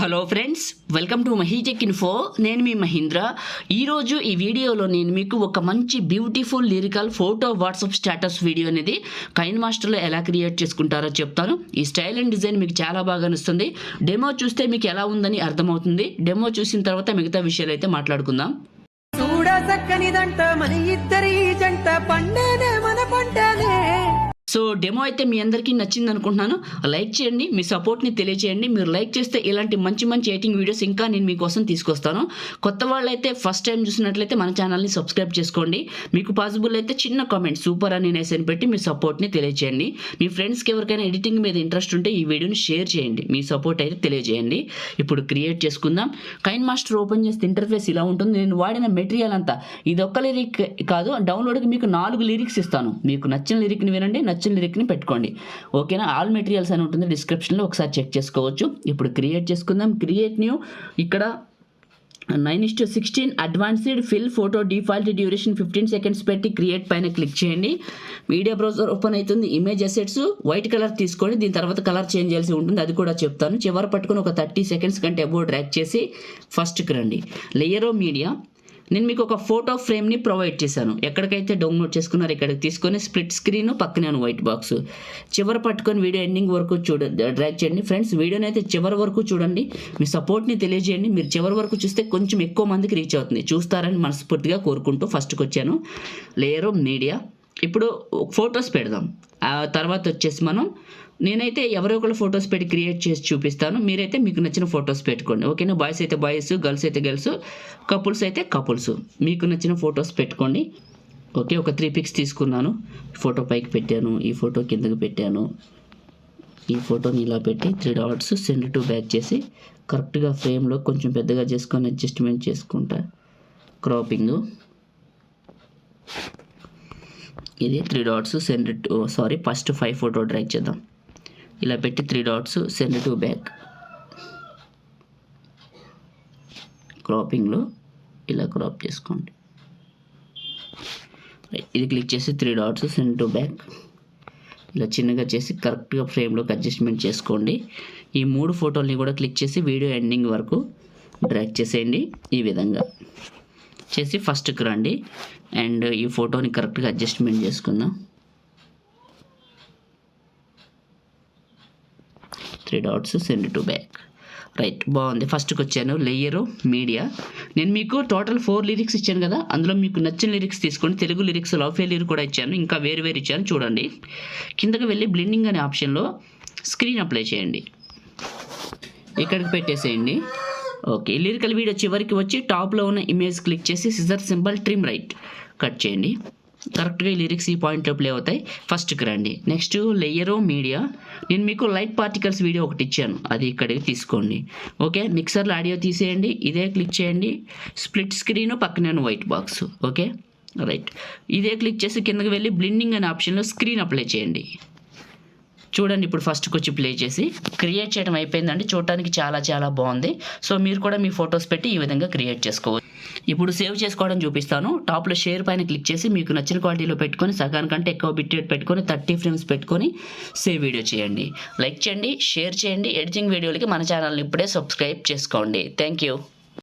Hello friends, welcome to MahiTech info. నేను మీ మహీంద్ర. ఈరోజు ఈ వీడియోలో నేను మీకు ఒక మంచి beautiful lyrical photo WhatsApp status video అనేది కైన్ మాస్టర్లో ఎలా క్రియేట్ చేసుకుంటారో చెప్తాను. ఈ స్టైల్ అండ్ డిజైన్ మీకు చాలా బాగా నచ్చుతుంది. డెమో చూస్తే మీకు ఎలా ఉందని అర్థమవుతుంది. డెమో చూసిన తర్వాత మిగతా విషయాలు అయితే మాట్లాడుకుందాం. సో డెమో అయితే మీ అందరికీ నచ్చింది అనుకుంటున్నాను. లైక్ చేయండి, మీ సపోర్ట్ని తెలియజేయండి. మీరు లైక్ చేస్తే ఇలాంటి మంచి మంచి ఎడిటింగ్ వీడియోస్ ఇంకా నేను మీకోసం తీసుకొస్తాను. కొత్త వాళ్ళైతే ఫస్ట్ టైం చూసినట్లయితే మన ఛానల్ని సబ్స్క్రైబ్ చేసుకోండి. మీకు పాసిబుల్ అయితే చిన్న కామెంట్ సూపర్ అని నేసని పెట్టి మీ సపోర్ట్ని తెలియజేయండి. మీ ఫ్రెండ్స్కి ఎవరికైనా ఎడిటింగ్ మీద ఇంట్రెస్ట్ ఉంటే ఈ వీడియోని షేర్ చేయండి. మీ సపోర్ట్ అయితే తెలియజేయండి. ఇప్పుడు క్రియేట్ చేసుకుందాం. కైన్ మాస్టర్ ఓపెన్ చేస్తే ఇంటర్ఫేస్ ఇలా ఉంటుంది. నేను వాడిన మెటీరియల్ అంతా ఇది ఒక్క లిరిక్ కాదు, డౌన్లోడ్కి మీకు 4 లిరిక్స్ ఇస్తాను. మీకు నచ్చిన లిరిక్ని వినండి, నచ్చిన లిరిక్ని పెట్టుకోండి. ఓకేనా? ఆల్ మెటీరియల్స్ అని ఉంటుంది డిస్క్రిప్షన్లో, ఒకసారి చెక్ చేసుకోవచ్చు. ఇప్పుడు క్రియేట్ చేసుకుందాం. Create new. ఇక్కడ 9:16 advanced fill photo default duration 15 seconds పెట్టి క్రియేట్ పైన క్లిక్ చేయండి. మీడియా బ్రౌజర్ ఓపెన్ అవుతుంది. ఇమేజ్ అసెట్స్ వైట్ కలర్ తీసుకోండి. దీని తర్వాత కలర్ చేంజ్ చేయాల్సి ఉంటుంది, అది కూడా చెప్తాను. చివరి పట్టుకొని ఒక 30 సెకండ్స్ కంటే అబోవ్ డ్రాగ్ చేసి ఫస్ట్కి రండి. Layer media. నేను మీకు ఒక ఫోటో ఫ్రేమ్ని ప్రొవైడ్ చేశాను. ఎక్కడికైతే డౌన్లోడ్ చేసుకున్నారు ఇక్కడికి తీసుకొని స్ప్లిట్ స్క్రీన్ పక్కనే వైట్ బాక్స్ చివరి పట్టుకొని వీడియో ఎండింగ్ వరకు డ్రాగ్ చేయండి. ఫ్రెండ్స్, వీడియోని అయితే చివరి వరకు చూడండి. మీ సపోర్ట్ని తెలియజేయండి. మీరు చివరి వరకు చూస్తే కొంచెం ఎక్కువ మందికి రీచ్ అవుతుంది. చూస్తారని మనస్ఫూర్తిగా కోరుకుంటూ ఫస్ట్కి వచ్చాను. Layer media. ఇప్పుడు ఫొటోస్ పెడదాం. ఆ తర్వాత వచ్చేసి నేనైతే ఎవరో ఒకళ్ళు ఫొటోస్ పెట్టి క్రియేట్ చేసి చూపిస్తాను. మీరైతే మీకు నచ్చిన ఫొటోస్ పెట్టుకోండి. ఓకేనా? బాయ్స్ అయితే బాయ్స్, గర్ల్స్ అయితే గర్ల్స్, కపుల్స్ అయితే కపుల్స్, మీకు నచ్చిన ఫొటోస్ పెట్టుకోండి. ఓకే, ఒక 3 పిక్స్ తీసుకున్నాను. ఫోటో పైకి పెట్టాను, ఈ ఫోటో కిందకి పెట్టాను, ఈ ఫోటోని ఇలా పెట్టి 3 డాట్స్ సెండ్ టు బ్యాక్ చేసి కరెక్ట్గా ఫ్రేమ్లో కొంచెం పెద్దగా చేసుకొని అడ్జస్ట్మెంట్ చేసుకుంటా. క్రాపింగ్ ఇది 3 dots send to first 5 photo drag చేద్దాం. ఇలా పెట్టి 3 డాట్స్ సెండ్ టు బ్యాక్. క్రాపింగ్లో ఇలా క్రాప్ చేసుకోండి. ఇది క్లిక్ చేసి 3 డాట్స్ సెండ్ టు బ్యాక్ ఇలా చిన్నగా చేసి కరెక్ట్గా ఫ్రేమ్లోకి అడ్జస్ట్మెంట్ చేసుకోండి. ఈ 3 ఫోటోల్ని కూడా క్లిక్ చేసి వీడియో ఎండింగ్ వరకు డ్రాగ్ చేసేయండి. ఈ విధంగా చేసి ఫస్ట్కి రండి అండ్ ఈ ఫోటోని కరెక్ట్గా అడ్జస్ట్మెంట్ చేసుకుందాం. 3 dots send to back. Right, బాగుంది. ఫస్ట్కి వచ్చాను. Layer media. నేను మీకు టోటల్ 4 లిరిక్స్ ఇచ్చాను కదా, అందులో మీకు నచ్చిన లిరిక్స్ తీసుకోండి. తెలుగు లిరిక్స్, లవ్ ఫెయిల్యూర్ కూడా ఇచ్చాను, ఇంకా వేరు ఇచ్చాను. చూడండి, కిందకి వెళ్ళి బ్లెండింగ్ అనే ఆప్షన్లో స్క్రీన్ అప్లై చేయండి. ఇక్కడికి పెట్టేసేయండి. ఓకే, లిరికల్ వీడియో చివరికి వచ్చి టాప్లో ఉన్న ఇమేజ్ క్లిక్ చేసి scissor symbol trim right cut చేయండి. కరెక్ట్గా ఈ లిరిక్స్ ఈ పాయింట్లో ప్లే అవుతాయి. ఫస్ట్కి రండి. Next layer media. నేను మీకు లైట్ పార్టికల్స్ వీడియో ఒకటి ఇచ్చాను, అది ఇక్కడికి తీసుకోండి. ఓకే, మిక్సర్లో ఆడియో తీసేయండి. ఇదే క్లిక్ చేయండి. స్ప్లిట్ స్క్రీన్ పక్కనే వైట్ బాక్స్. Okay, right. ఇదే క్లిక్ చేసి కిందకి వెళ్ళి బ్లెండింగ్ అనే ఆప్షన్లో స్క్రీన్ అప్లై చేయండి. చూడండి, ఇప్పుడు ఫస్ట్కి వచ్చి ప్లే చేసి క్రియేట్ చేయడం అయిపోయిందండి. చూడటానికి చాలా చాలా బాగుంది. సో మీరు కూడా మీ ఫొటోస్ పెట్టి ఈ విధంగా క్రియేట్ చేసుకోవచ్చు. ఇప్పుడు సేవ్ చేసుకోవడం చూపిస్తాను. టాప్లో షేర్ పైన క్లిక్ చేసి మీకు నచ్చిన క్వాలిటీలో పెట్టుకొని సగానికంటే ఎక్కువ బిట్ రేట్ పెట్టుకొని 30 ఫ్రేమ్స్ పెట్టుకొని సేవ్ వీడియో చేయండి. లైక్ చేయండి, షేర్ చేయండి. ఎడిటింగ్ వీడియోలకి మన ఛానల్ని ఇప్పుడే సబ్స్క్రైబ్ చేసుకోండి. Thank you.